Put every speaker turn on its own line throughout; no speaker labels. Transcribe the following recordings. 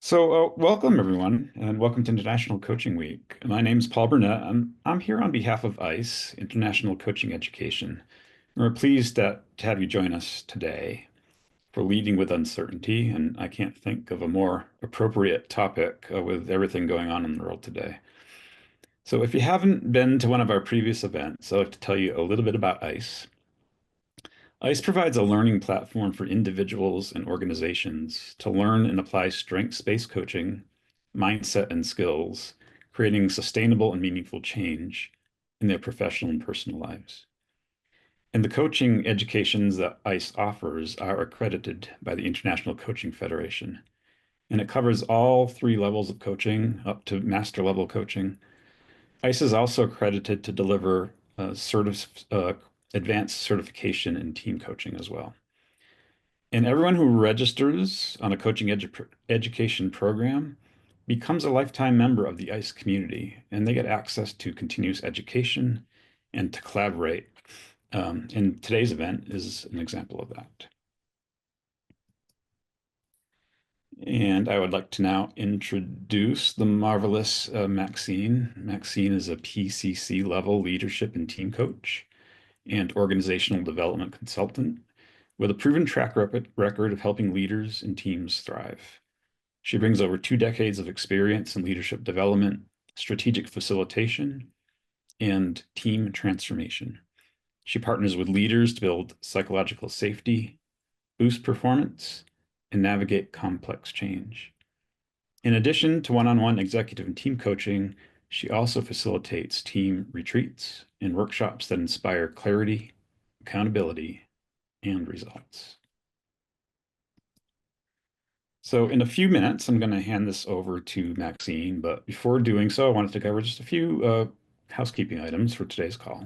Welcome everyone, and welcome to International Coaching Week. My name is Paul Burnett. I'm here on behalf of ICE, International Coaching Education. We're pleased to have you join us today for leading with uncertainty, and I can't think of a more appropriate topic with everything going on in the world today. So if you haven't been to one of our previous events, I'd like to tell you a little bit about ICE. ICE provides a learning platform for individuals and organizations to learn and apply strengths-based coaching, mindset, and skills, creating sustainable and meaningful change in their professional and personal lives. And the coaching educations that ICE offers are accredited by the International Coaching Federation. And it covers all three levels of coaching up to master level coaching. ICE is also accredited to deliver advanced certification in team coaching as well. And everyone who registers on a education program becomes a lifetime member of the ICE community, and they get access to continuous education and to collaborate. And today's event is an example of that. And I would like to now introduce the marvelous Maxine. Maxine is a PCC level leadership and team coach and organizational development consultant with a proven track record of helping leaders and teams thrive. She brings over 2 decades of experience in leadership development, strategic facilitation, and team transformation. She partners with leaders to build psychological safety, boost performance, and navigate complex change. In addition to one-on-one executive and team coaching, she also facilitates team retreats and workshops that inspire clarity, accountability, and results. So in a few minutes, I'm going to hand this over to Maxine, but before doing so, I wanted to cover just a few housekeeping items for today's call.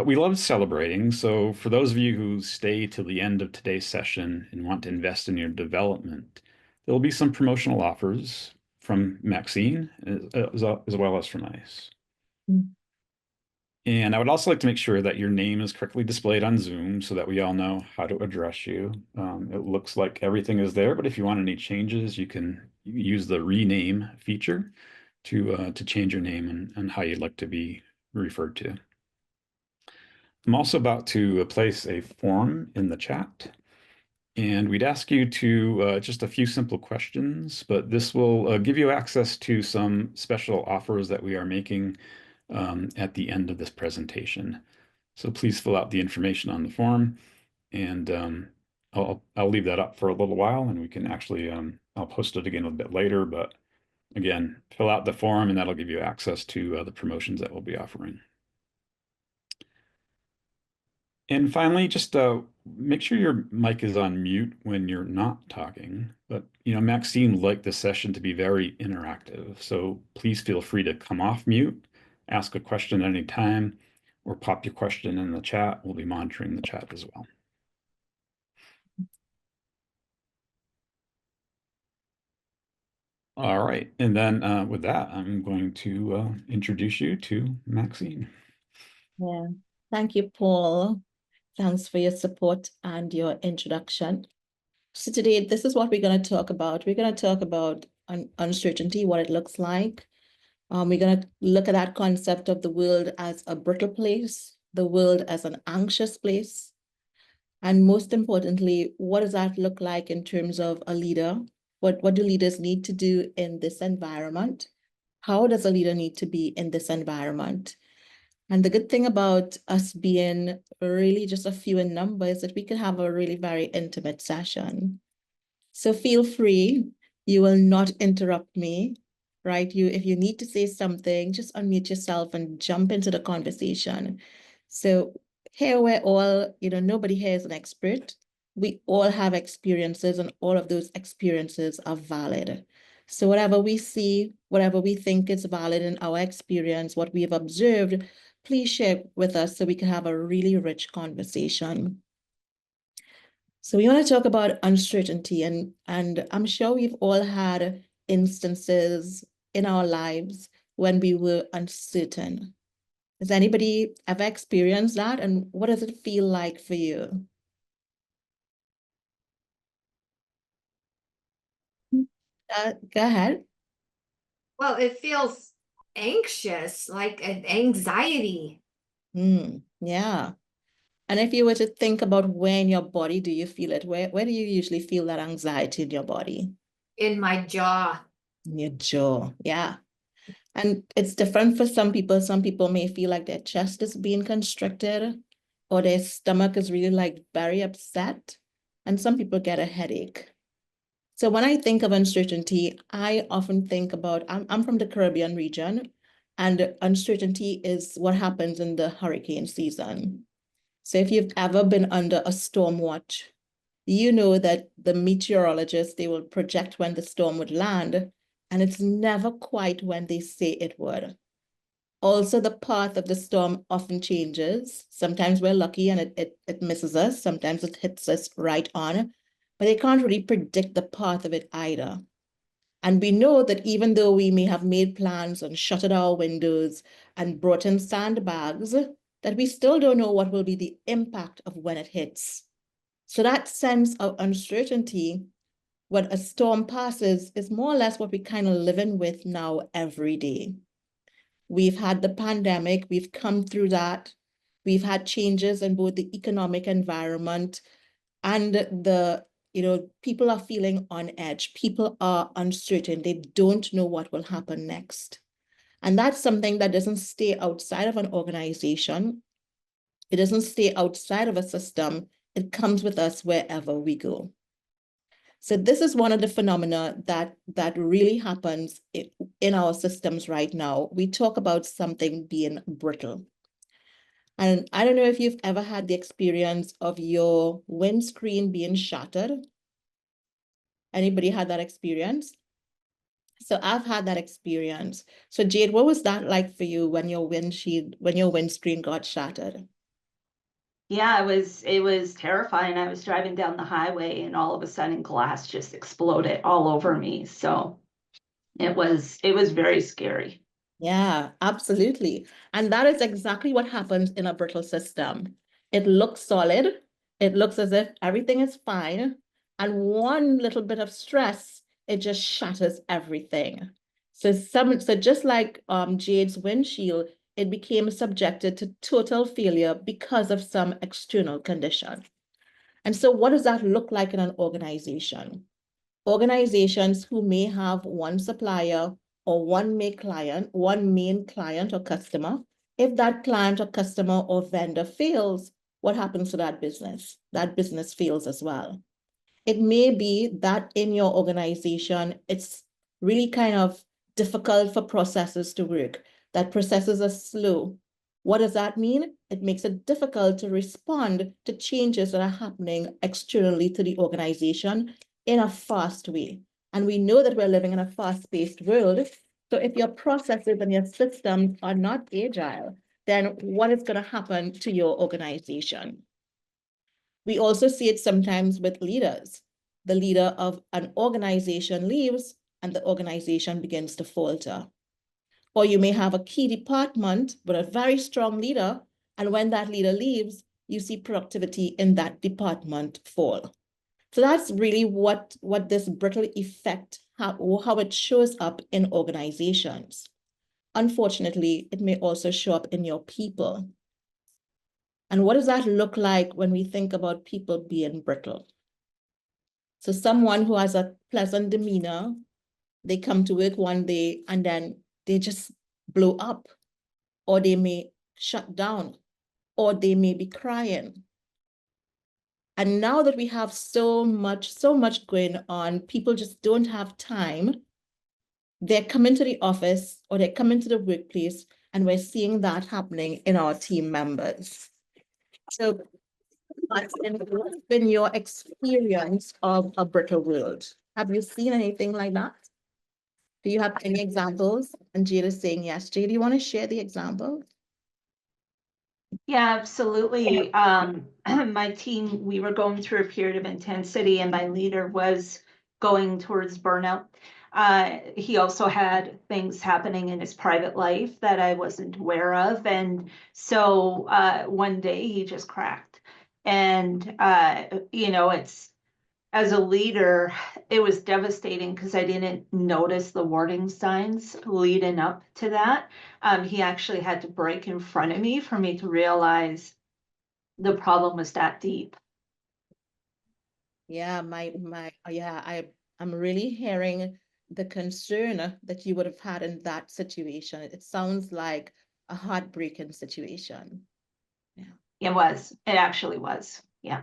We love celebrating, so for those of you who stay till the end of today's session and want to invest in your development, there will be some promotional offers from Maxine as well as from ICE. And I would also like to make sure that your name is correctly displayed on Zoom so that we all know how to address you. It looks like everything is there, but if you want any changes, you can use the rename feature to change your name and how you'd like to be referred to. I'm also about to place a form in the chat, and we'd ask you to just a few simple questions, but this will give you access to some special offers that we are making at the end of this presentation. So please fill out the information on the form, and I'll leave that up for a little while, and we can actually I'll post it again a bit later. But again, fill out the form, and that'll give you access to the promotions that we'll be offering. And finally, just make sure your mic is on mute when you're not talking. But Maxine liked this session to be very interactive, so please feel free to come off mute, ask a question at any time, or pop your question in the chat. We'll be monitoring the chat as well. All right, and then with that, I'm going to introduce you to Maxine.
Yeah, thank you, Paul. Thanks for your support and your introduction. So today, this is what we're going to talk about. We're going to talk about uncertainty, what it looks like. We're going to look at that concept of the world as a brittle place, the world as an anxious place. And most importantly, what does that look like in terms of a leader? What do leaders need to do in this environment? How does a leader need to be in this environment? And the good thing about us being really just a few in number is that we can have a really very intimate session. So feel free, you will not interrupt me, right? If you need to say something, just unmute yourself and jump into the conversation. So here we're all, nobody here is an expert. We all have experiences and all of those experiences are valid. So whatever we see, whatever we think is valid in our experience, what we have observed, please share with us so we can have a really rich conversation. So we want to talk about uncertainty, and I'm sure we've all had instances in our lives when we were uncertain. Has anybody ever experienced that? And what does it feel like for you? Go ahead.
Well, it feels anxious, like an anxiety
Yeah. And if you were to think about where in your body do you feel it? Where do you usually feel that anxiety in your body?
in my jaw.
In your jaw. Yeah. And it's different for some people. Some people may feel like their chest is being constricted or their stomach is really like very upset. And some people get a headache. So when I think of uncertainty, I often think about, I'm from the Caribbean region, and uncertainty is what happens in the hurricane season. So if you've ever been under a storm watch, you know that the meteorologists, they will project when the storm would land, and it's never quite when they say it would. Also, the path of the storm often changes. Sometimes we're lucky and it misses us. Sometimes it hits us right on, but they can't really predict the path of it either. And we know that even though we may have made plans and shuttered our windows and brought in sandbags, that we still don't know what will be the impact of when it hits. So that sense of uncertainty when a storm passes is more or less what we kind of living with now every day. We've had the pandemic, we've come through that. We've had changes in both the economic environment and people are feeling on edge. People are uncertain. They don't know what will happen next. And that's something that doesn't stay outside of an organization. It doesn't stay outside of a system. It comes with us wherever we go. So this is one of the phenomena that really happens in our systems right now. We talk about something being brittle. And I don't know if you've ever had the experience of your windscreen being shattered. Anybody had that experience? So I've had that experience. So Jade, what was that like for you when your windscreen got shattered?
Yeah, it was terrifying. I was driving down the highway and all of a sudden glass just exploded all over me. So it was very scary.
Yeah, absolutely. And that is exactly what happens in a brittle system. It looks solid. It looks as if everything is fine. And one little bit of stress, it just shatters everything. So just like Jade's windshield, it became subjected to total failure because of some external condition. And so what does that look like in an organization? Organizations who may have one supplier or one main client or customer. If that client or customer or vendor fails, what happens to that business? That business fails as well. It may be that in your organization, it's really kind of difficult for processes to work, that processes are slow. What does that mean? It makes it difficult to respond to changes that are happening externally to the organization in a fast way. And we know that we're living in a fast-paced world. So if your processes and your systems are not agile, then what is going to happen to your organization? We also see it sometimes with leaders. The leader of an organization leaves and the organization begins to falter. Or you may have a key department with a very strong leader, and when that leader leaves, you see productivity in that department fall. So that's really what this brittle effect, how it shows up in organizations. Unfortunately, it may also show up in your people. And what does that look like when we think about people being brittle? So someone who has a pleasant demeanor, they come to work one day and then they just blow up, or they may shut down, or they may be crying. And now that we have so much going on, people just don't have time. They're coming to the office or they're coming to the workplace, and we're seeing that happening in our team members. So what's been your experience of a brittle world? Have you seen anything like that? Do you have any examples? And Jade is saying yes. Jade, do you want to share the example?
Yeah, absolutely. My team, we were going through a period of intensity and my leader was going towards burnout. He also had things happening in his private life that I wasn't aware of. And so one day he just cracked. And, it's as a leader, it was devastating because I didn't notice the warning signs leading up to that. He actually had to break in front of me for me to realize the problem was that deep.
Yeah, I'm really hearing the concern that you would have had in that situation. It sounds like a heartbreaking situation.
It actually was. Yeah.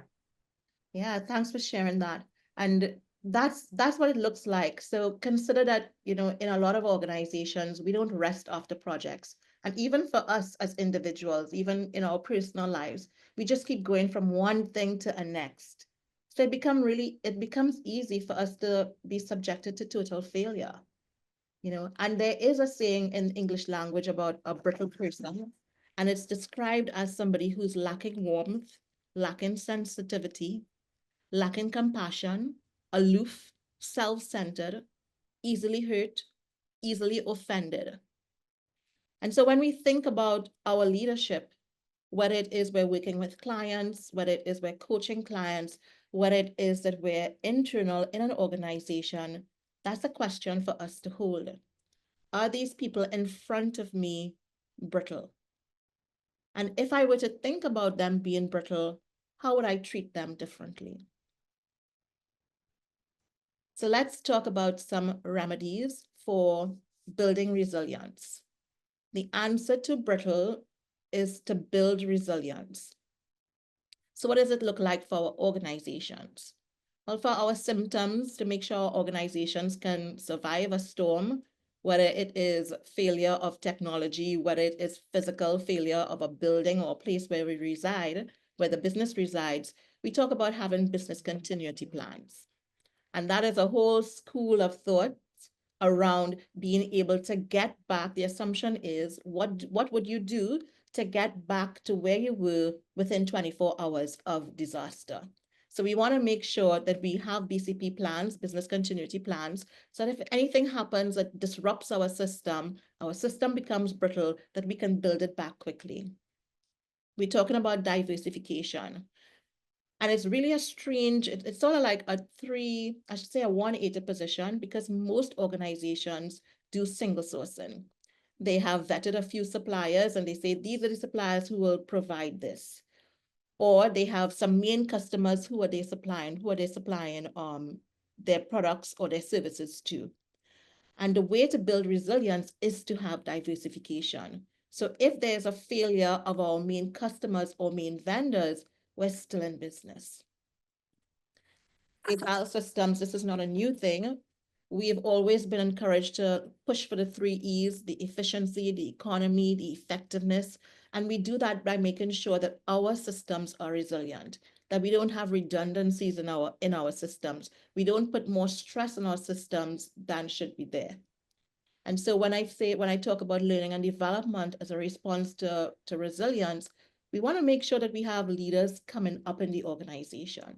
Yeah, thanks for sharing that. And that's what it looks like. So consider that, in a lot of organizations, we don't rest after projects. And even for us as individuals, even in our personal lives, we just keep going from one thing to a next. So it becomes easy for us to be subjected to total failure. And there is a saying in English language about a brittle person, and it's described as somebody who's lacking warmth, lacking sensitivity, lacking compassion, aloof, self-centered, easily hurt, easily offended. And so when we think about our leadership, whether it is we're working with clients, whether it is we're coaching clients, whether it is that we're internal in an organization, that's a question for us to hold. Are these people in front of me brittle? And if I were to think about them being brittle, how would I treat them differently? So let's talk about some remedies for building resilience. The answer to brittle is to build resilience. So what does it look like for our organizations? Well, for our symptoms, to make sure our organizations can survive a storm, whether it is failure of technology, whether it is physical failure of a building or a place where we reside, where the business resides, we talk about having business continuity plans. And that is a whole school of thought around being able to get back. The assumption is, what would you do to get back to where you were within 24 hours of disaster? So we want to make sure that we have BCP plans, business continuity plans, so that if anything happens that disrupts our system becomes brittle, that we can build it back quickly. We're talking about diversification. And it's really a strange, it's sort of like a 180 position, because most organizations do single sourcing. They have vetted a few suppliers and they say, these are the suppliers who will provide this. Or they have some main customers. Who are they supplying? Their products or their services to? And the way to build resilience is to have diversification. So if there's a failure of our main customers or main vendors, we're still in business. Agile systems, this is not a new thing. We've always been encouraged to push for the 3 E's, the efficiency, the economy, the effectiveness. And we do that by making sure that our systems are resilient, that we don't have redundancies in our systems. We don't put more stress on our systems than should be there. And so when I talk about learning and development as a response to resilience, we want to make sure that we have leaders coming up in the organization.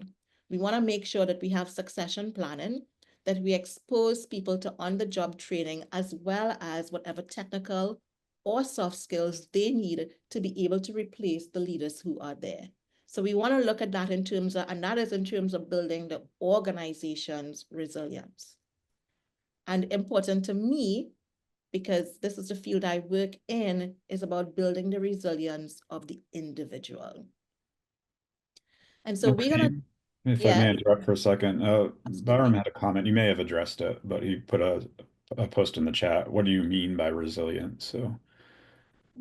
We want to make sure that we have succession planning, that we expose people to on-the-job training, as well as whatever technical or soft skills they need to be able to replace the leaders who are there. So we want to look at that and that is in terms of building the organization's resilience. And important to me, because this is the field I work in, is about building the resilience of the individual. And so we're gonna,
if I may interrupt for a second, Byram had a comment. You may have addressed it, but he put a post in the chat. What do you mean by resilience? So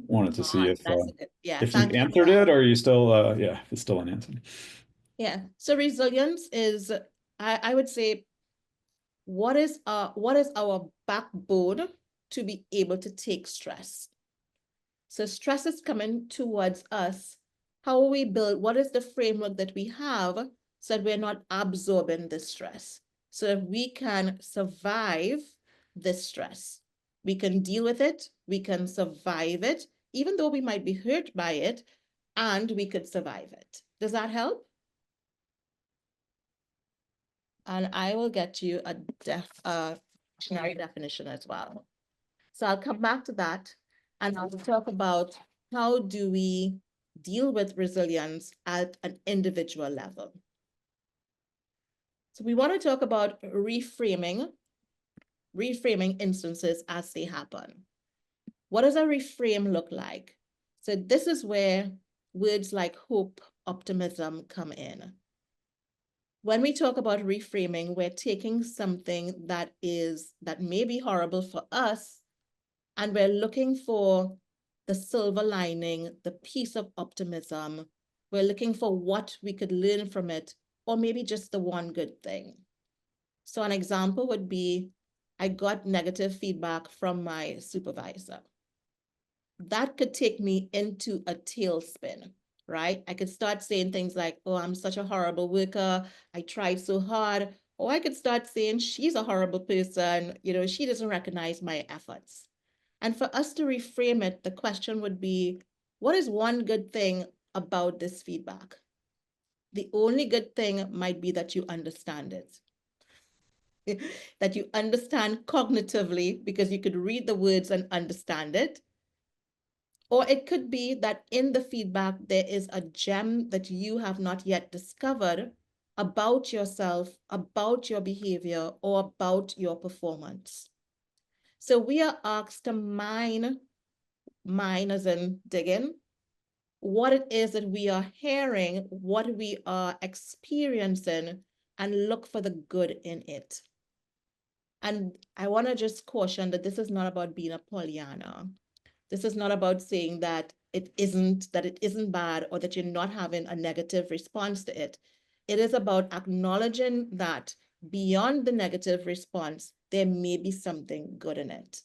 wanted to see if you answered it, or are you still if it's still unanswered.
Yeah. So resilience is, I would say, what is our backbone to be able to take stress? So stress is coming towards us. How will we build? What is the framework that we have so that we're not absorbing the stress? So that we can survive this stress. We can deal with it. We can survive it, even though we might be hurt by it, and we could survive it. Does that help? And I will get you a dictionary definition as well. So I'll come back to that and I'll talk about how do we deal with resilience at an individual level. So we want to talk about reframing instances as they happen. What does a reframe look like? So this is where words like hope, optimism come in. When we talk about reframing, we're taking something that may be horrible for us, and we're looking for the silver lining, the piece of optimism. We're looking for what we could learn from it, or maybe just the one good thing. So an example would be, I got negative feedback from my supervisor. That could take me into a tailspin, right? I could start saying things like, oh, I'm such a horrible worker. I tried so hard. Or I could start saying, she's a horrible person. You know, she doesn't recognize my efforts. And for us to reframe it, the question would be, what is one good thing about this feedback? The only good thing might be that you understand it. That you understand cognitively because you could read the words and understand it. Or it could be that in the feedback, there is a gem that you have not yet discovered about yourself, about your behavior, or about your performance. So we are asked to mine as in dig in, what it is that we are hearing, what we are experiencing, and look for the good in it. And I want to just caution that this is not about being a Pollyanna. This is not about saying that it isn't bad or that you're not having a negative response to it. It is about acknowledging that beyond the negative response, there may be something good in it.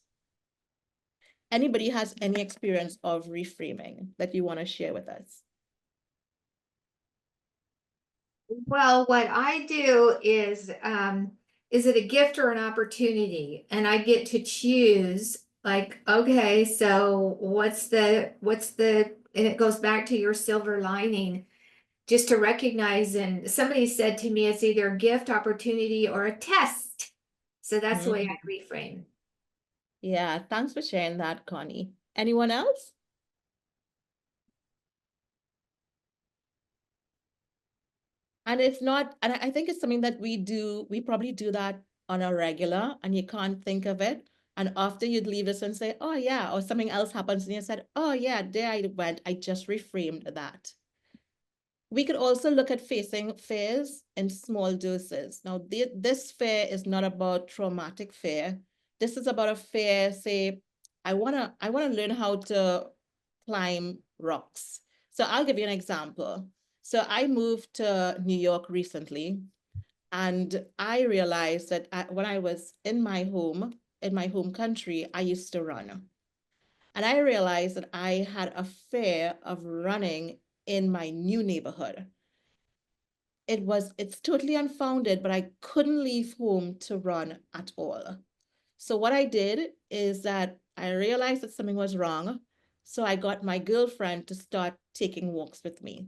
Anybody has any experience of reframing that you want to share with us?
Well, what I do is it a gift or an opportunity? And I get to choose, like, okay, so and it goes back to your silver lining, just to recognize. And somebody said to me, it's either a gift, opportunity, or a test. So that's the way I reframe.
Yeah, thanks for sharing that, Connie. Anyone else? And it's not, and I think it's something that we probably do that on a regular and you can't think of it. And after you'd leave this and say, oh yeah, or something else happens and you said, oh yeah, there I went, I just reframed that. We could also look at facing fears in small doses. Now, this fear is not about traumatic fear. This is about a fear, say, I wanna learn how to climb rocks. So I'll give you an example. So I moved to New York recently, and I realized that when I was in my home country, I used to run. And I realized that I had a fear of running in my new neighborhood. It's totally unfounded, but I couldn't leave home to run at all. So what I did is that I realized that something was wrong. So I got my girlfriend to start taking walks with me.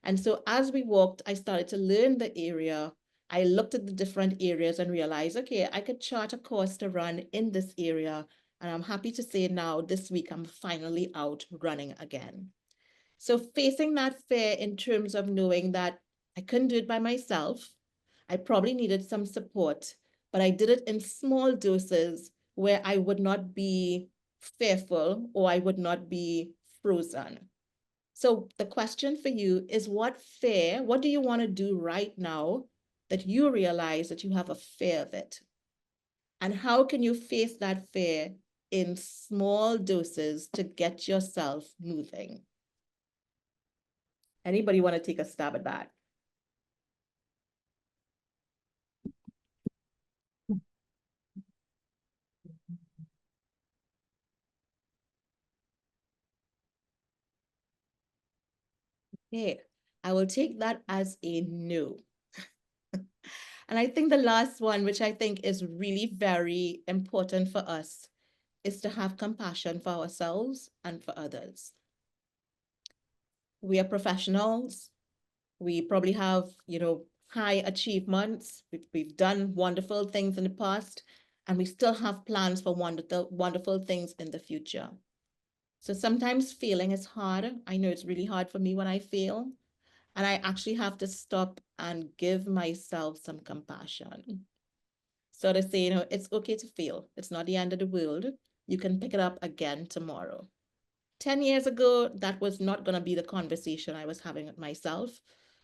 And so as we walked, I started to learn the area. I looked at the different areas and realized, okay, I could chart a course to run in this area. And I'm happy to say now this week, I'm finally out running again. So facing that fear in terms of knowing that I couldn't do it by myself, I probably needed some support, but I did it in small doses where I would not be fearful or I would not be frozen. So the question for you is, what do you want to do right now that you realize that you have a fear of it? And how can you face that fear in small doses to get yourself moving? Anybody want to take a stab at that? Okay, I will take that as a no. And I think the last one, which I think is really very important for us, is to have compassion for ourselves and for others. We are professionals. We probably have, high achievements. We've done wonderful things in the past, and we still have plans for wonderful things in the future. So sometimes failing is hard. I know it's really hard for me when I fail. And I actually have to stop and give myself some compassion. So to say, it's okay to fail. It's not the end of the world. You can pick it up again tomorrow. 10 years ago, that was not going to be the conversation I was having with myself.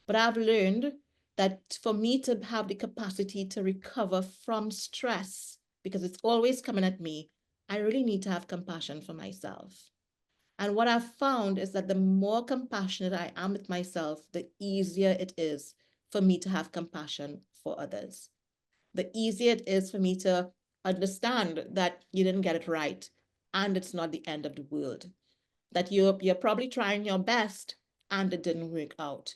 But I've learned that for me to have the capacity to recover from stress, because it's always coming at me, I really need to have compassion for myself. And what I've found is that the more compassionate I am with myself, the easier it is for me to have compassion for others. The easier it is for me to understand that you didn't get it right and it's not the end of the world. That you're probably trying your best and it didn't work out.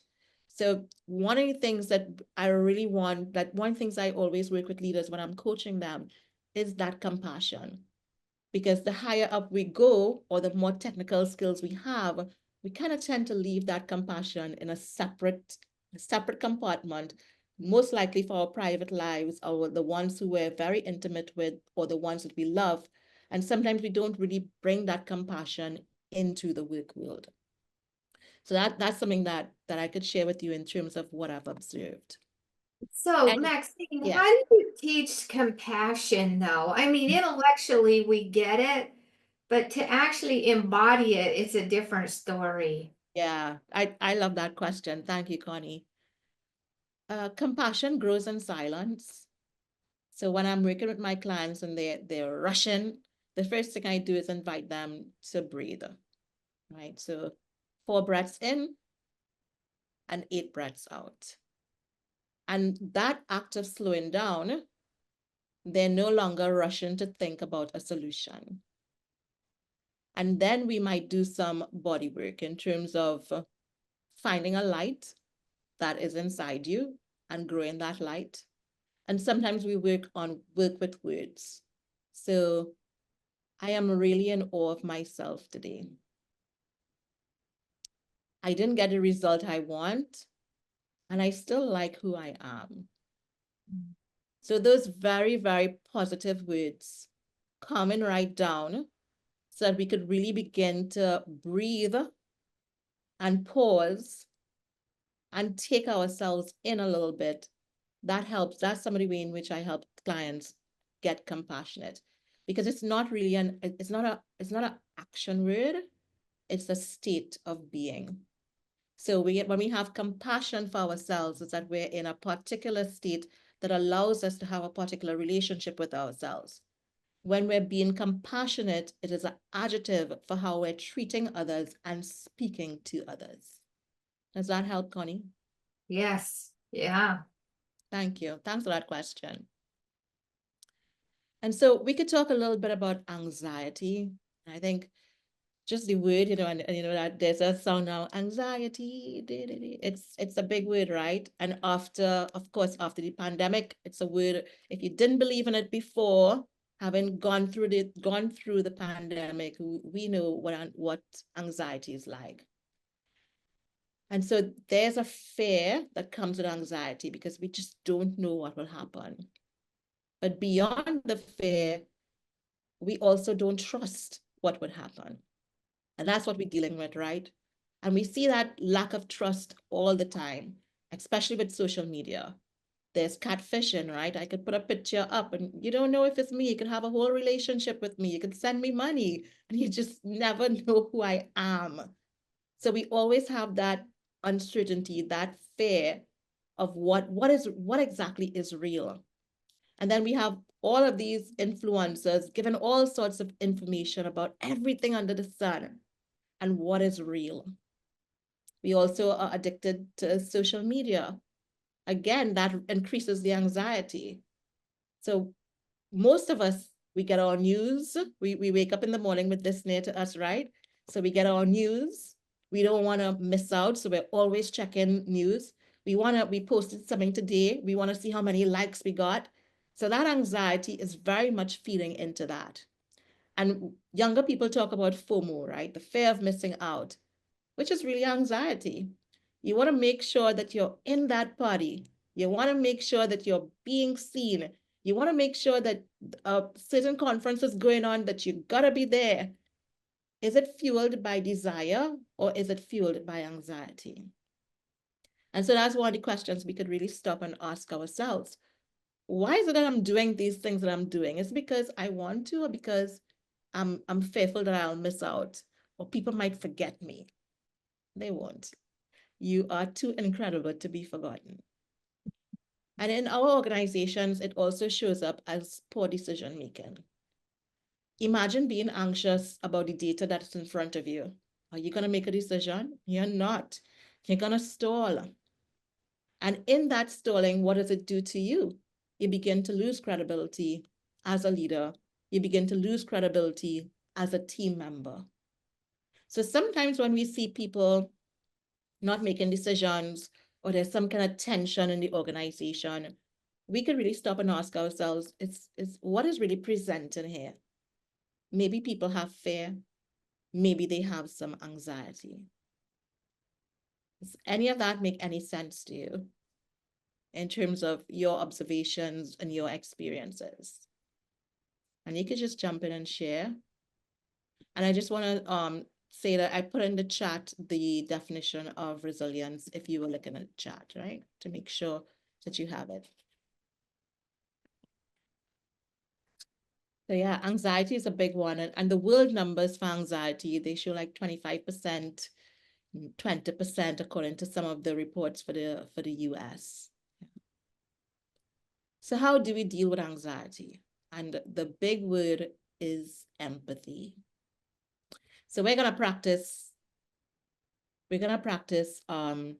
So one of the things that I really want, that one of the things I always work with leaders when I'm coaching them is that compassion. Because the higher up we go, or the more technical skills we have, we kind of tend to leave that compassion in a separate compartment, most likely for our private lives, or the ones who we're very intimate with, or the ones that we love. And sometimes we don't really bring that compassion into the work world. So that's something that I could share with you in terms of what I've observed.
So,
And
Maxine,
yes.
how do you teach compassion though? I mean, intellectually we get it, but to actually embody it, it's a different story.
Yeah, I love that question. Thank you, Connie. Compassion grows in silence. So when I'm working with my clients and they're rushing, the first thing I do is invite them to breathe, right? So 4 breaths in and 8 breaths out. And that act of slowing down, they're no longer rushing to think about a solution. And then we might do some body work in terms of finding a light that is inside you and growing that light. And sometimes we work with words. So I am really in awe of myself today. I didn't get the result I want, and I still like who I am. So those very, very positive words, coming right down so that we could really begin to breathe and pause and take ourselves in a little bit. That helps. That's some of the way in which I help clients get compassionate, because it's not really it's not an action word. It's a state of being. So when we have compassion for ourselves, it's that we're in a particular state that allows us to have a particular relationship with ourselves. When we're being compassionate, it is an adjective for how we're treating others and speaking to others. Does that help, Connie?
Yes. Yeah.
Thank you. Thanks for that question. And so we could talk a little bit about anxiety. I think just the word, and that there's a song now, anxiety, it's a big word, right? And of course, after the pandemic, it's a word, if you didn't believe in it before, having gone through the pandemic, we know what anxiety is like. And so there's a fear that comes with anxiety because we just don't know what will happen. But beyond the fear, we also don't trust what would happen. And that's what we're dealing with, right? And we see that lack of trust all the time, especially with social media. There's catfishing, right? I could put a picture up and you don't know if it's me. You could have a whole relationship with me. You could send me money and you just never know who I am. So we always have that uncertainty, that fear of what exactly is real. And then we have all of these influencers giving all sorts of information about everything under the sun and what is real. We also are addicted to social media. Again, that increases the anxiety. So most of us, we get our news. We wake up in the morning with this near to us, right? So we get our news. We don't want to miss out. So we're always checking news. We posted something today. We want to see how many likes we got. So that anxiety is very much feeding into that. And younger people talk about FOMO, right? The fear of missing out, which is really anxiety. You want to make sure that you're in that party. You want to make sure that you're being seen. You want to make sure that a certain conference is going on, that you gotta be there. Is it fueled by desire or is it fueled by anxiety? And so that's one of the questions we could really stop and ask ourselves. Why is it that I'm doing these things that I'm doing? Is it because I want to, or because I'm fearful that I'll miss out, or people might forget me? They won't. You are too incredible to be forgotten. And in our organizations, it also shows up as poor decision making. Imagine being anxious about the data that's in front of you. Are you going to make a decision? You're not. You're going to stall. And in that stalling, what does it do to you? You begin to lose credibility as a leader. You begin to lose credibility as a team member. So sometimes when we see people not making decisions, or there's some kind of tension in the organization, we could really stop and ask ourselves, is what is really presenting here? Maybe people have fear. Maybe they have some anxiety. Does any of that make any sense to you in terms of your observations and your experiences? And you could just jump in and share. And I just want to say that I put in the chat the definition of resilience if you were looking at the chat, right? To make sure that you have it. So yeah, anxiety is a big one. And the world numbers for anxiety, they show like 25%, 20% according to some of the reports for the US. So how do we deal with anxiety? And the big word is empathy. So we're gonna practice having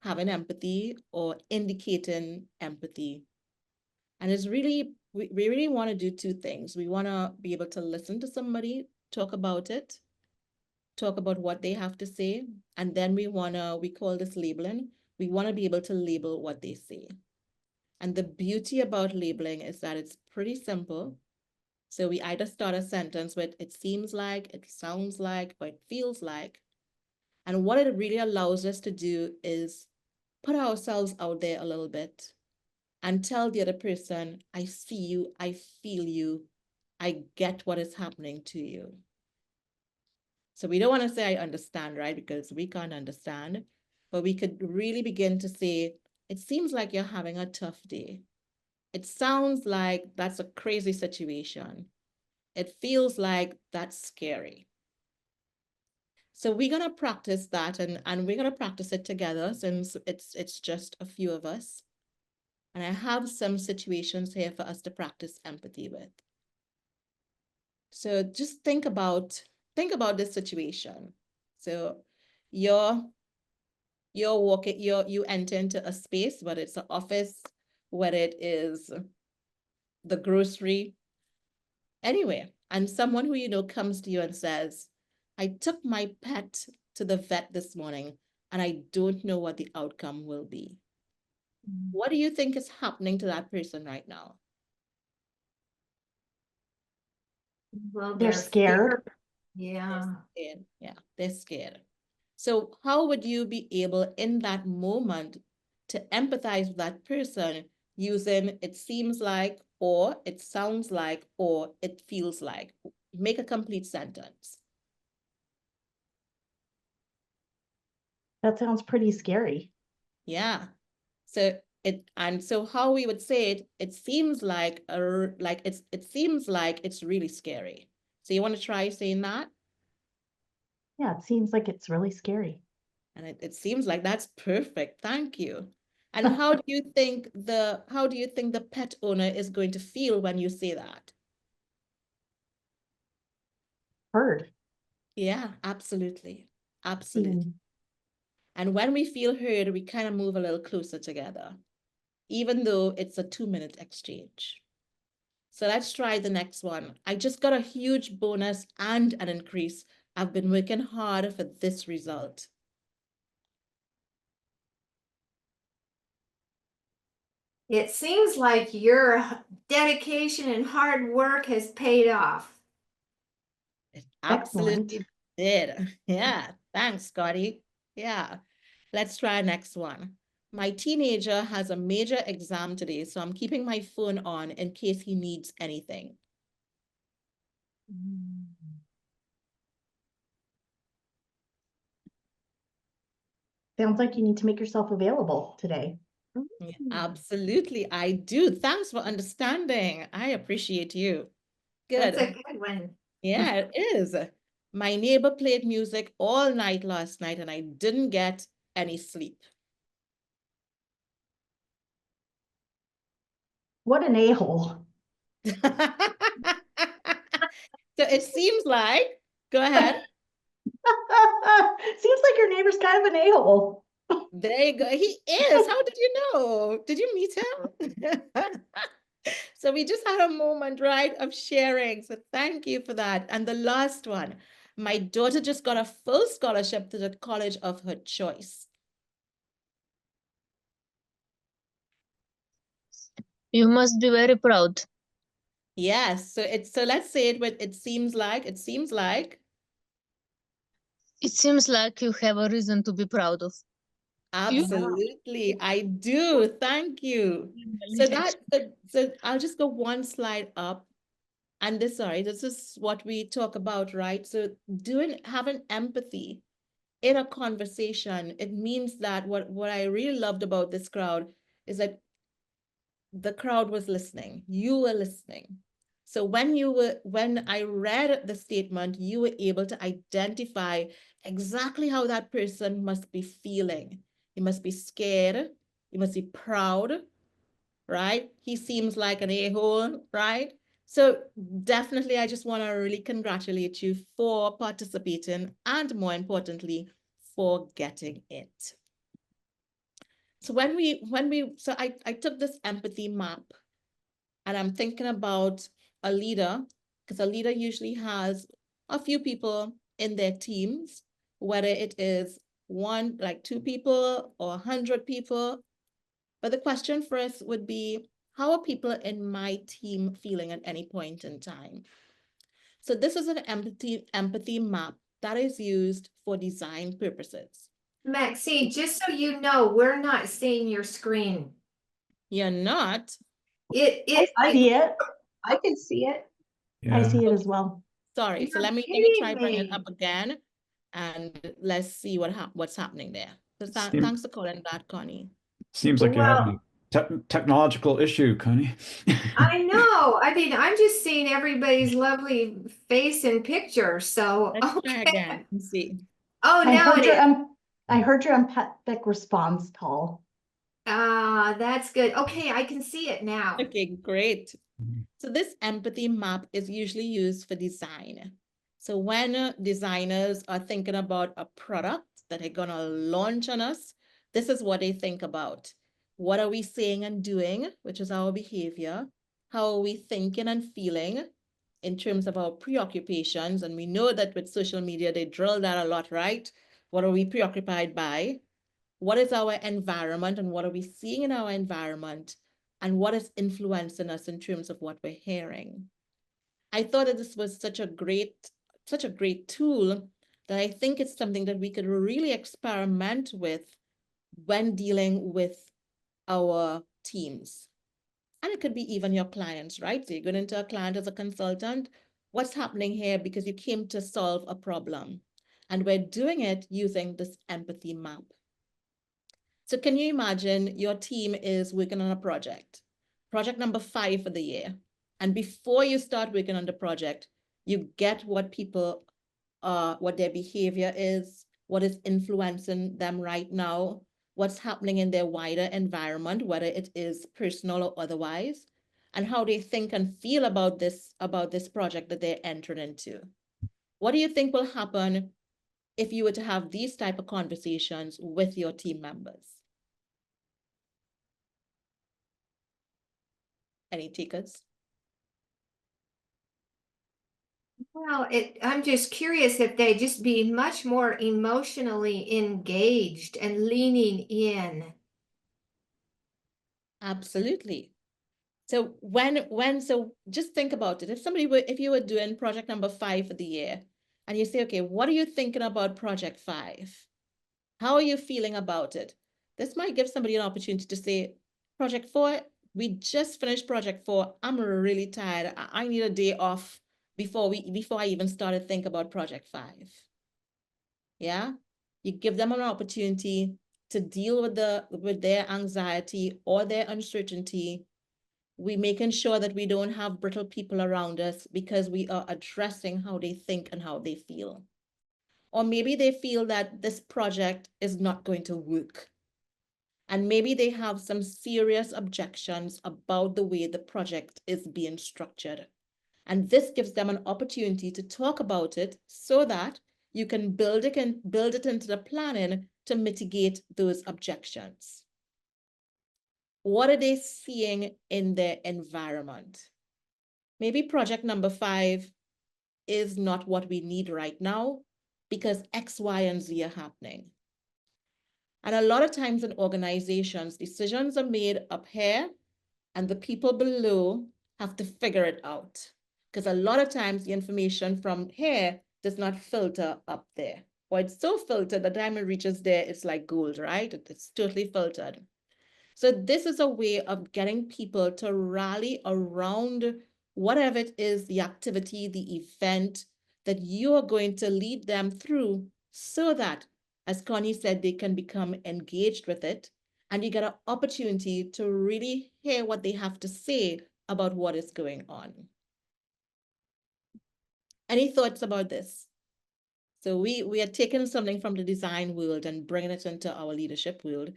empathy or indicating empathy. And it's really, we really want to do two things. We want to be able to listen to somebody, talk about it, talk about what they have to say. And then we call this labeling. We want to be able to label what they say. And the beauty about labeling is that it's pretty simple. So we either start a sentence with it seems like, it sounds like, or it feels like. And what it really allows us to do is put ourselves out there a little bit and tell the other person, I see you, I feel you, I get what is happening to you. So we don't want to say I understand, right? Because we can't understand, but we could really begin to say, it seems like you're having a tough day. It sounds like that's a crazy situation. It feels like that's scary. So we're going to practice that, and we're going to practice it together since it's just a few of us. And I have some situations here for us to practice empathy with. So just think about this situation. So you enter into a space, whether it's an office, whether it is the grocery, anywhere, and someone who you know comes to you and says, I took my pet to the vet this morning and I don't know what the outcome will be. What do you think is happening to that person right now?
Well,
They're scared.
Yeah.
They're scared. So how would you be able in that moment to empathize with that person using it seems like, or it sounds like, or it feels like? Make a complete sentence.
That sounds pretty scary.
Yeah. So how we would say it, it seems like it seems like it's really scary. So you want to try saying that?
Yeah, it seems like it's really scary.
And it seems like that's perfect. Thank you. And how do you think the pet owner is going to feel when you say that?
Heard.
Yeah, absolutely. Absolutely.
Seen.
And when we feel heard, we kind of move a little closer together, even though it's a 2-minute exchange. So let's try the next one. I just got a huge bonus and an increase. I've been working hard for this result.
It seems like your dedication and hard work has paid off.
It
Excellent.
absolutely did. Yeah, thanks, Scotty. Yeah, let's try next one. My teenager has a major exam today, so I'm keeping my phone on in case he needs anything.
Sounds like you need to make yourself available today.
Yeah, absolutely, I do. Thanks for understanding. I appreciate you.
That's
Good.
a good one.
Yeah, it is. My neighbor played music all night last night and I didn't get any sleep.
What an a-hole.
So it seems like, go ahead.
Seems like your neighbor's kind of an a-hole.
There you go. He is. How did you know? Did you meet him? So we just had a moment, right, of sharing. So thank you for that. And the last one, my daughter just got a full scholarship to the college of her choice.
You must be very proud.
Yes. So let's say it with it seems like.
It seems like you have a reason to be proud of.
Absolutely, I do. Thank you. So I'll just go one slide up. And this is what we talk about, right? So having empathy in a conversation, it means that what I really loved about this crowd is that the crowd was listening. You were listening. So when I read the statement, you were able to identify exactly how that person must be feeling. He must be scared. He must be proud, right? He seems like an a-hole, right? So definitely, I just want to really congratulate you for participating and more importantly, for getting it. So I took this empathy map and I'm thinking about a leader, because a leader usually has a few people in their teams, whether it is like 2 people or 100 people. But the question for us would be, how are people in my team feeling at any point in time? So this is an empathy map that is used for design purposes.
Maxine, just so you know, we're not seeing your screen.
You're not?
I see it.
I can see it.
I
Yeah.
see it as well.
Sorry. So
You're
let me try bring it
kidding
up again and let's see what's happening there. So
Seem-
thanks for calling that, Connie.
Seems like you're
Well,
having a technological issue, Connie.
I know. I mean, I'm just seeing everybody's lovely face and picture. So,
Let's try
okay.
again and see.
Oh,
I
now
heard
it
your
is.
I heard your empathic response, Paul.
Ah, that's good. Okay, I can see it now.
Okay, great. So this empathy map is usually used for design. So when designers are thinking about a product that they're gonna launch on us, this is what they think about. What are we saying and doing, which is our behavior? How are we thinking and feeling in terms of our preoccupations? And we know that with social media, they drill that a lot, right? What are we preoccupied by? What is our environment and what are we seeing in our environment? And what is influencing us in terms of what we're hearing? I thought that this was such a great tool that I think it's something that we could really experiment with when dealing with our teams. And it could be even your clients, right? So you're going into a client as a consultant. What's happening here? Because you came to solve a problem. And we're doing it using this empathy map. So can you imagine your team is working on a project number 5 for the year. And before you start working on the project, you get what people what their behavior is, what is influencing them right now, what's happening in their wider environment, whether it is personal or otherwise, and how they think and feel about this project that they're entering into. What do you think will happen if you were to have these type of conversations with your team members? Any takers?
Well, I'm just curious if they just be much more emotionally engaged and leaning in.
Absolutely. So so just think about it. If you were doing project number 5 for the year and you say, okay, what are you thinking about project 5? How are you feeling about it? This might give somebody an opportunity to say, project 4, we just finished project 4. I'm really tired. I need a day off before I even start to think about project 5. Yeah, you give them an opportunity to deal with their anxiety or their uncertainty. We making sure that we don't have brittle people around us because we are addressing how they think and how they feel. Or maybe they feel that this project is not going to work. And maybe they have some serious objections about the way the project is being structured. And this gives them an opportunity to talk about it so that you can build it into the planning to mitigate those objections. What are they seeing in their environment? Maybe project number 5 is not what we need right now because X, Y, and Z are happening. And a lot of times in organizations, decisions are made up here and the people below have to figure it out. Because a lot of times the information from here does not filter up there. Or it's so filtered, the time it reaches there, it's like gold, right? It's totally filtered. So this is a way of getting people to rally around whatever it is, the activity, the event that you are going to lead them through so that, as Connie said, they can become engaged with it and you get an opportunity to really hear what they have to say about what is going on. Any thoughts about this? So we are taking something from the design world and bringing it into our leadership world,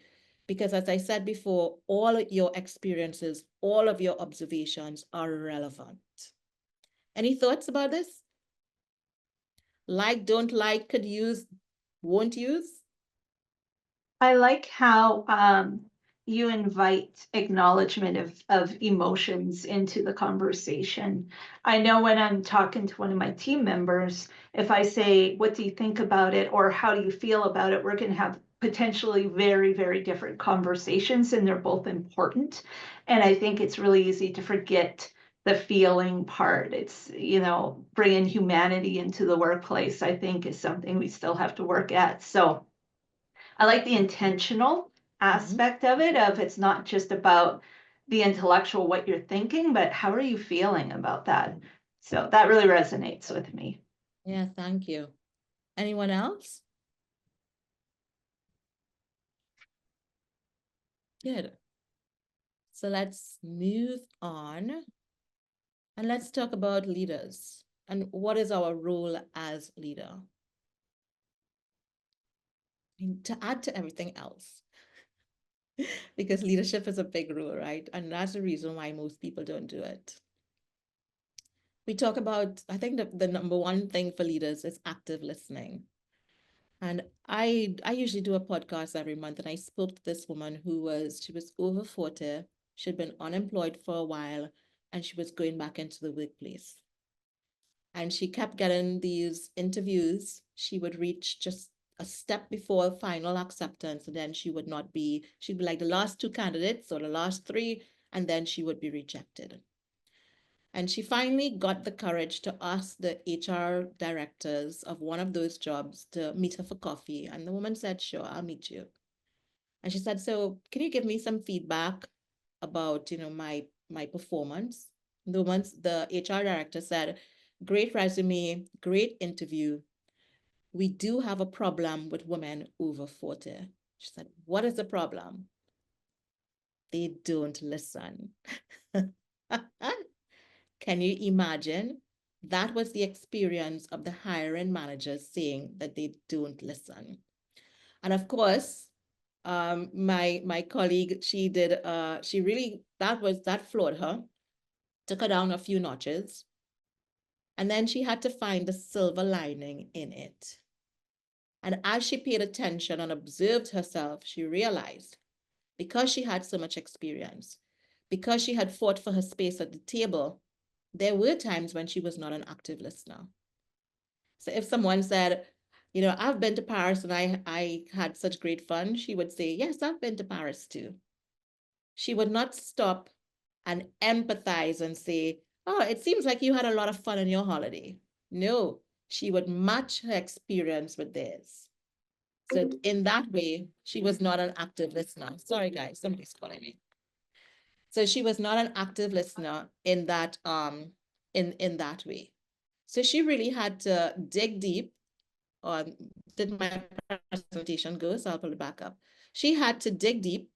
because as I said before, all of your experiences, all of your observations are relevant. Any thoughts about this? Like, don't like, could use, won't use?
I like how you invite acknowledgement of emotions into the conversation. I know when I'm talking to one of my team members, if I say, what do you think about it? Or how do you feel about it? We're going to have potentially very, very different conversations, and they're both important. And I think it's really easy to forget the feeling part. It's, you know, bringing humanity into the workplace, I think, is something we still have to work at. So I like the intentional aspect of it, of it's not just about the intellectual, what you're thinking, but how are you feeling about that? So that really resonates with me.
Yeah, thank you. Anyone else? Good. So let's move on and let's talk about leaders and what is our role as leader. And to add to everything else, because leadership is a big role, right? And that's the reason why most people don't do it. We talk about, I think the number one thing for leaders is active listening. And I usually do a podcast every month, and I spoke to this woman she was over 40, she'd been unemployed for a while, and she was going back into the workplace. And she kept getting these interviews. She would reach just a step before final acceptance, and then she'd be like the last 2 candidates or the last 3, and then she would be rejected. And she finally got the courage to ask the HR directors of one of those jobs to meet her for coffee. And the woman said, sure, I'll meet you. And she said, so can you give me some feedback about, my performance? The HR director said, great resume, great interview. We do have a problem with women over 40. She said, what is the problem? They don't listen. Can you imagine? That was the experience of the hiring managers saying that they don't listen. And of course, my colleague, that floored her, took her down a few notches. And then she had to find the silver lining in it. And as she paid attention and observed herself, she realized, because she had so much experience, because she had fought for her space at the table, there were times when she was not an active listener. So if someone said, I've been to Paris and I had such great fun, she would say, yes, I've been to Paris too. She would not stop and empathize and say, oh, it seems like you had a lot of fun on your holiday. No, she would match her experience with theirs. So in that way, she was not an active listener. Sorry, guys, somebody's calling me. So she was not an active listener in that in that way. So she really had to dig deep. Did my presentation go? So I'll pull it back up. She had to dig deep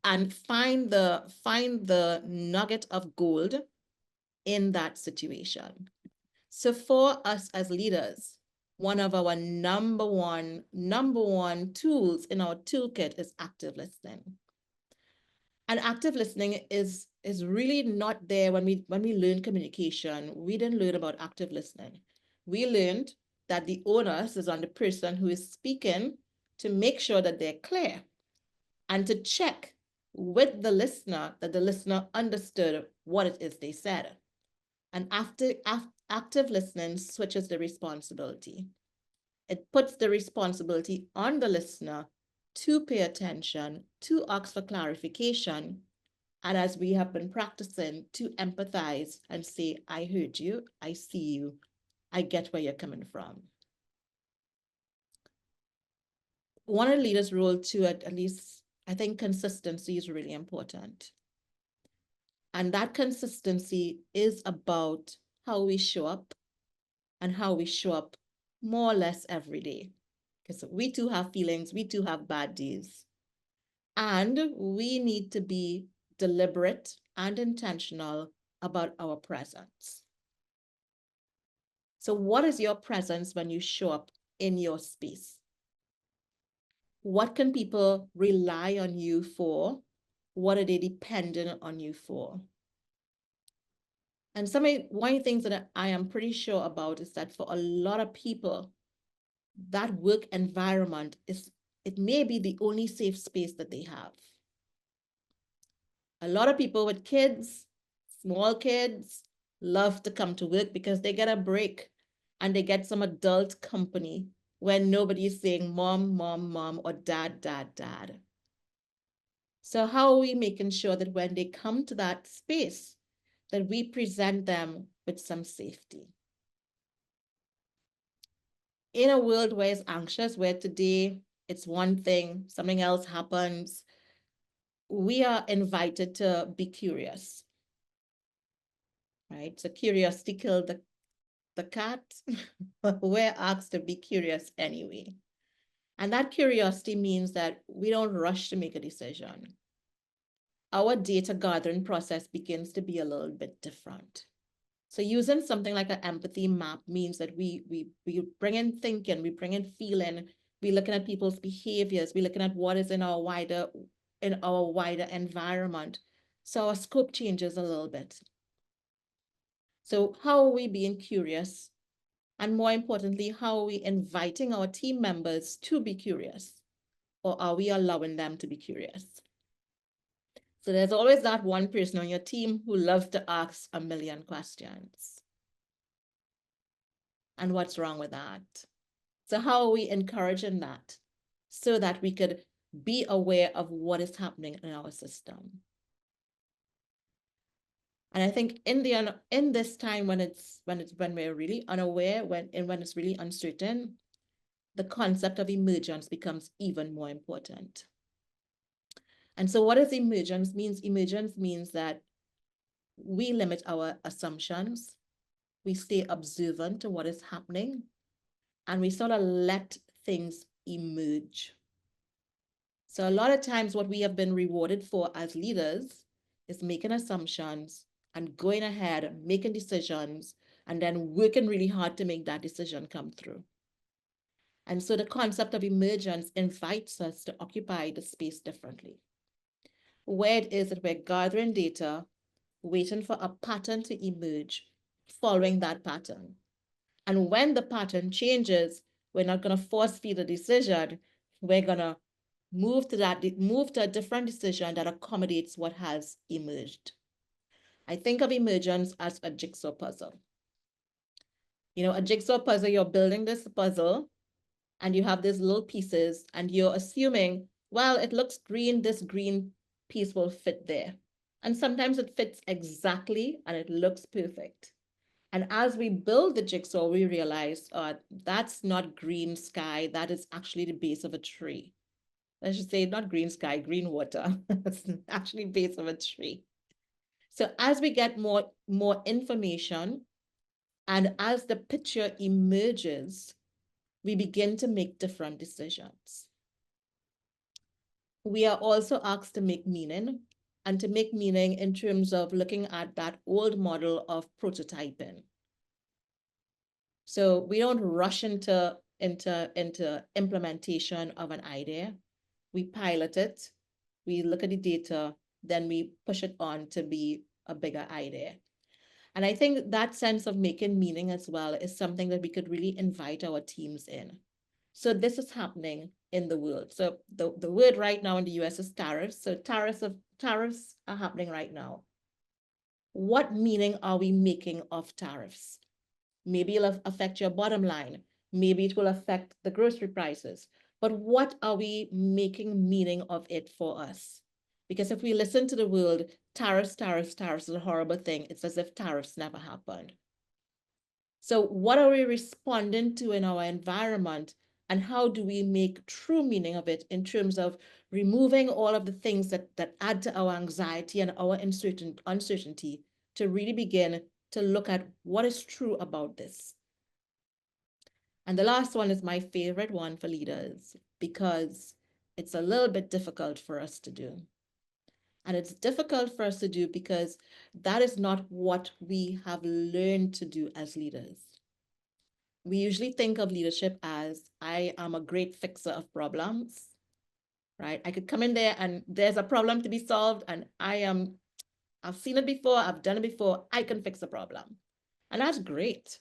and find the nugget of gold in that situation. So for us as leaders, one of our number one tools in our toolkit is active listening. And active listening is really not there when we learn communication. We didn't learn about active listening. We learned that the onus is on the person who is speaking to make sure that they're clear and to check with the listener that the listener understood what it is they said. And active listening switches the responsibility. It puts the responsibility on the listener to pay attention, to ask for clarification, and as we have been practicing, to empathize and say, I heard you, I see you, I get where you're coming from. One of the leaders' role too, at least, I think consistency is really important. And that consistency is about how we show up and how we show up more or less every day. Because we too have feelings, we too have bad days. And we need to be deliberate and intentional about our presence. So what is your presence when you show up in your space? What can people rely on you for? What are they dependent on you for? And one of the things that I am pretty sure about is that for a lot of people, that work environment it may be the only safe space that they have. A lot of people with kids, small kids, love to come to work because they get a break and they get some adult company when nobody's saying mom, mom, mom, or dad, dad, dad. So how are we making sure that when they come to that space, that we present them with some safety? In a world where it's anxious, where today it's one thing, something else happens, we are invited to be curious, right? So curiosity killed the cat. We're asked to be curious anyway. And that curiosity means that we don't rush to make a decision. Our data gathering process begins to be a little bit different. So using something like an empathy map means that we bring in thinking, we bring in feeling, we're looking at people's behaviors, we're looking at what is in our wider environment. So our scope changes a little bit. So how are we being curious? And more importantly, how are we inviting our team members to be curious? Or are we allowing them to be curious? So there's always that one person on your team who loves to ask a million questions. And what's wrong with that? So how are we encouraging that so that we could be aware of what is happening in our system? And I think in this time when we're really unaware, when it's really uncertain, the concept of emergence becomes even more important. And so what does emergence means? Emergence means that we limit our assumptions, we stay observant to what is happening, and we sort of let things emerge. So a lot of times what we have been rewarded for as leaders is making assumptions and going ahead, making decisions, and then working really hard to make that decision come through. And so the concept of emergence invites us to occupy the space differently, where it is that we're gathering data, waiting for a pattern to emerge, following that pattern. And when the pattern changes, we're not going to force feed a decision. We're going to move to a different decision that accommodates what has emerged. I think of emergence as a jigsaw puzzle. You know, a jigsaw puzzle, you're building this puzzle and you have these little pieces and you're assuming, well, it looks green, this green piece will fit there. And sometimes it fits exactly and it looks perfect. And as we build the jigsaw, we realize that's not green sky, that is actually the base of a tree. I should say not green sky, green water. It's actually base of a tree. So as we get more information and as the picture emerges, we begin to make different decisions. we are also asked to make meaning, and to make meaning in terms of looking at that old model of prototyping. So we don't rush into implementation of an idea. We pilot it, we look at the data, then we push it on to be a bigger idea. And I think that sense of making meaning as well is something that we could really invite our teams in. So this is happening in the world. So the word right now in the US is tariffs. So tariffs are happening right now. What meaning are we making of tariffs? Maybe it'll affect your bottom line. Maybe it will affect the grocery prices. But what are we making meaning of it for us? Because if we listen to the world, tariffs is a horrible thing. It's as if tariffs never happened. So what are we responding to in our environment, and how do we make true meaning of it in terms of removing all of the things that add to our anxiety and our uncertainty to really begin to look at what is true about this. And the last one is my favorite one for leaders, because it's a little bit difficult for us to do. And it's difficult for us to do because that is not what we have learned to do as leaders. We usually think of leadership as, I am a great fixer of problems, right? I could come in there and there's a problem to be solved, and I've seen it before, I've done it before, I can fix a problem. And that's great.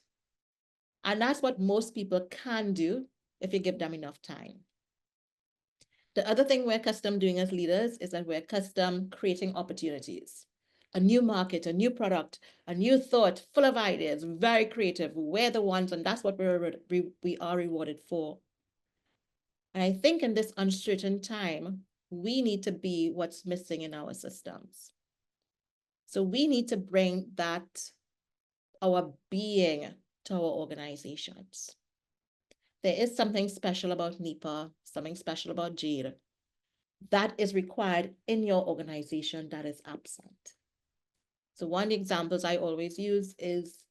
And that's what most people can do if you give them enough time. The other thing we're accustomed doing as leaders is that we're accustomed creating opportunities. A new market, a new product, a new thought, full of ideas, very creative. We're the ones, and that's what we are rewarded for. And I think in this uncertain time, we need to be what's missing in our systems. So we need to bring that, our being, to our organizations. There is something special about NEPA, something special about JADE that is required in your organization that is absent. So one of the examples I always use is,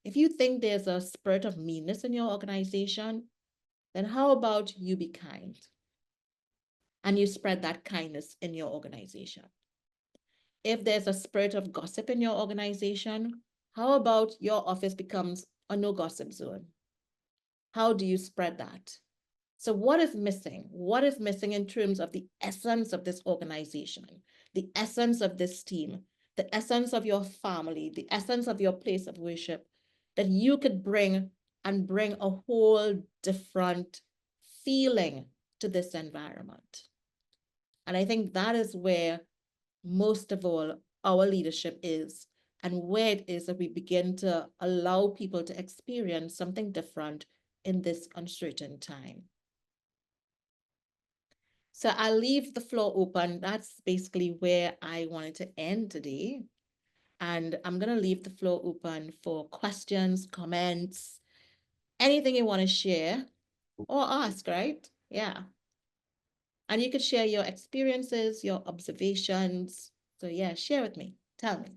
if you think there's a spirit of meanness in your organization, then how about you be kind? And you spread that kindness in your organization. If there's a spirit of gossip in your organization, how about your office becomes a no gossip zone? How do you spread that? So what is missing? What is missing in terms of the essence of this organization, the essence of this team, the essence of your family, the essence of your place of worship, that you could bring a whole different feeling to this environment? And I think that is where most of all our leadership is, and where it is that we begin to allow people to experience something different in this uncertain time. So I'll leave the floor open. That's basically where I wanted to end today. And I'm going to leave the floor open for questions, comments, anything you want to share or ask, right? Yeah. And you could share your experiences, your observations. So yeah, share with me. Tell me.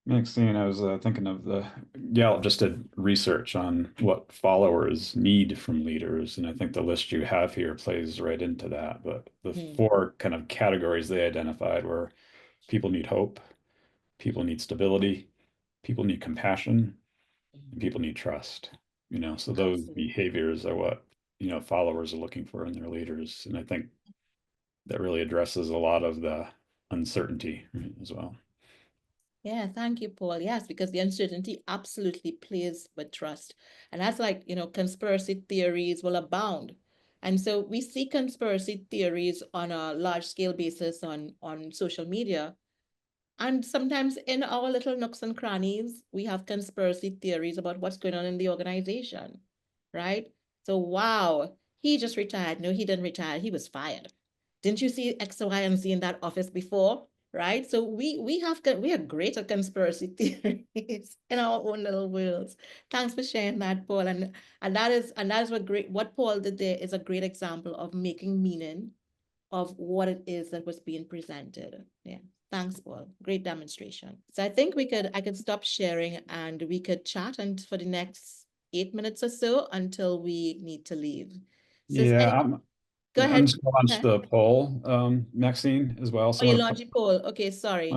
Maxine, I was thinking of Gallup just did research on what followers need from leaders, and I think the list you have here plays right into that. But the four kind of categories they identified were: people need hope, people need stability, people need compassion, and people need trust. So those behaviors are what, followers are looking for in their leaders. And I think that really addresses a lot of the uncertainty as well.
Yeah, thank you, Paul. Yes, because the uncertainty absolutely plays with trust. And that's like, conspiracy theories will abound. And so we see conspiracy theories on a large scale basis on social media. And sometimes in our little nooks and crannies, we have conspiracy theories about what's going on in the organization, right? So, wow, he just retired. No, he didn't retire. He was fired. Didn't you see X, Y, and Z in that office before? Right? So we are great at conspiracy theories in our own little worlds. Thanks for sharing that, Paul. And that is what Paul did there is a great example of making meaning of what it is that was being presented. Yeah. Thanks, Paul. Great demonstration. So I think I could stop sharing and we could chat and for the next 8 minutes or so until we need to leave. So is
Yeah,
go
I'm
ahead.
just gonna launch
Okay.
the poll, Maxine, as well.
Oh,
So
you
I'm
launched a poll. Okay, sorry.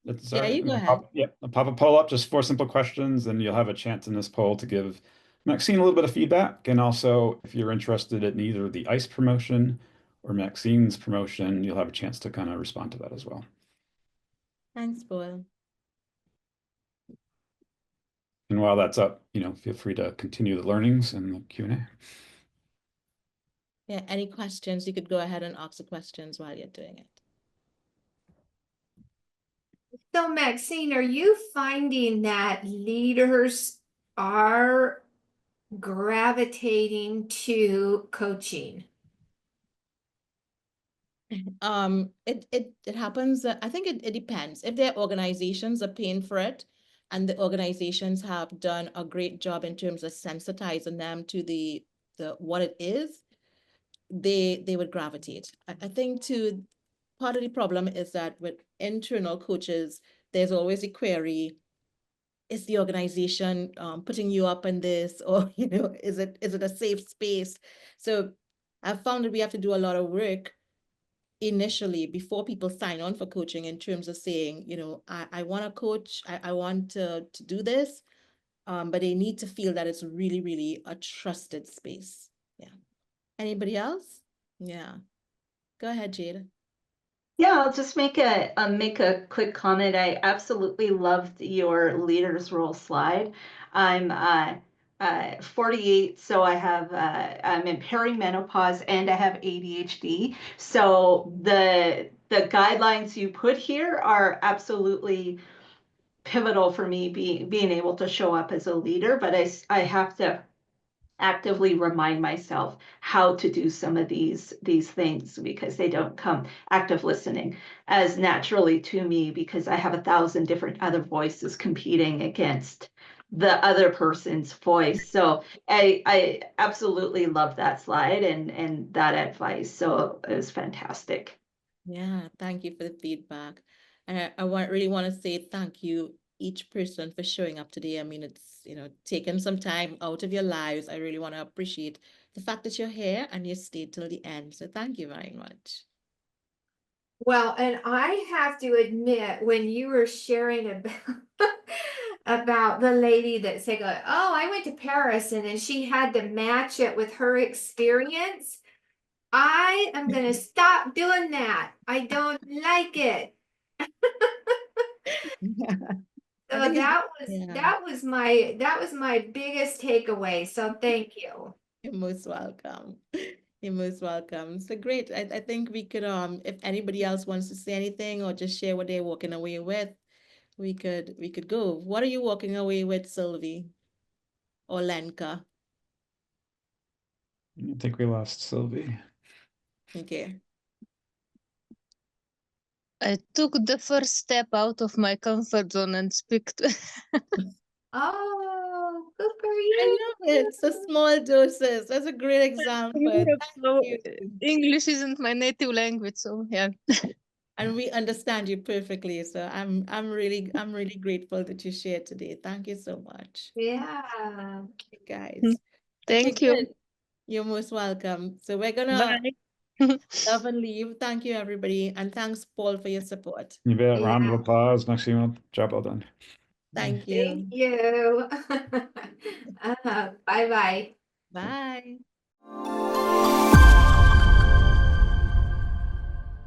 It's
Yeah,
all right.
you
I'm
go
gonna
ahead.
I'll pop a poll up, just 4 simple questions, and you'll have a chance in this poll to give Maxine a little bit of feedback. And also, if you're interested in either the ICE promotion or Maxine's promotion, you'll have a chance to kind of respond to that as well.
Thanks, Paul.
And while that's up, feel free to continue the learnings and the Q&A.
Yeah, any questions, you could go ahead and ask the questions while you're doing it.
So Maxine, are you finding that leaders are gravitating to coaching?
It happens, I think it depends. If their organizations are paying for it and the organizations have done a great job in terms of sensitizing them to the what it is, they would gravitate. I think too, part of the problem is that with internal coaches, there's always a query, is the organization putting you up in this, or is it a safe space? So I've found that we have to do a lot of work initially before people sign on for coaching in terms of saying, I want to coach, I want to do this, but they need to feel that it's really, really a trusted space. Yeah. Anybody else? Yeah. Go ahead, Jade.
Yeah, I'll just make a quick comment. I absolutely loved your leaders role slide. I'm 48, so I'm in perimenopause and I have ADHD. So the guidelines you put here are absolutely pivotal for me being able to show up as a leader, but I have to actively remind myself how to do some of these things because they don't come active listening as naturally to me because I have 1,000 different other voices competing against the other person's voice. So I absolutely love that slide and that advice. So it was fantastic.
Yeah, thank you for the feedback. And I really want to say thank you each person for showing up today. I mean, it's, taking some time out of your lives. I really want to appreciate the fact that you're here and you stayed till the end. So thank you very much.
Well, and I have to admit, when you were sharing about about the lady that said, "Oh, I went to Paris," and then she had to match it with her experience, I am going to stop doing that. I don't like it.
I
So
think it's,
that was my biggest takeaway. So thank you.
you're most welcome. You're most welcome. So great. I think we could, if anybody else wants to say anything or just share what they're walking away with, we could go. What are you walking away with, Sylvie or Lenka?
I think we lost Sylvie.
Okay.
I took the first step out of my comfort zone and speak to
Oh, good for
I
you.
love it. It's a small doses. That's a great example.
Europe, so
Thank you.
English isn't my native language, so yeah.
And we understand you perfectly. So I'm really grateful that you shared today. Thank you so much.
Yeah.
You guys. Okay,
Thank you.
good. You're most welcome. So we're gonna
Bye.
love and leave. Thank you, everybody. And thanks, Paul, for your support.
You bet. Round of
Yeah.
applause, Maxine. Job well done.
Thank
Thank
you.
you. Bye-bye.
Bye.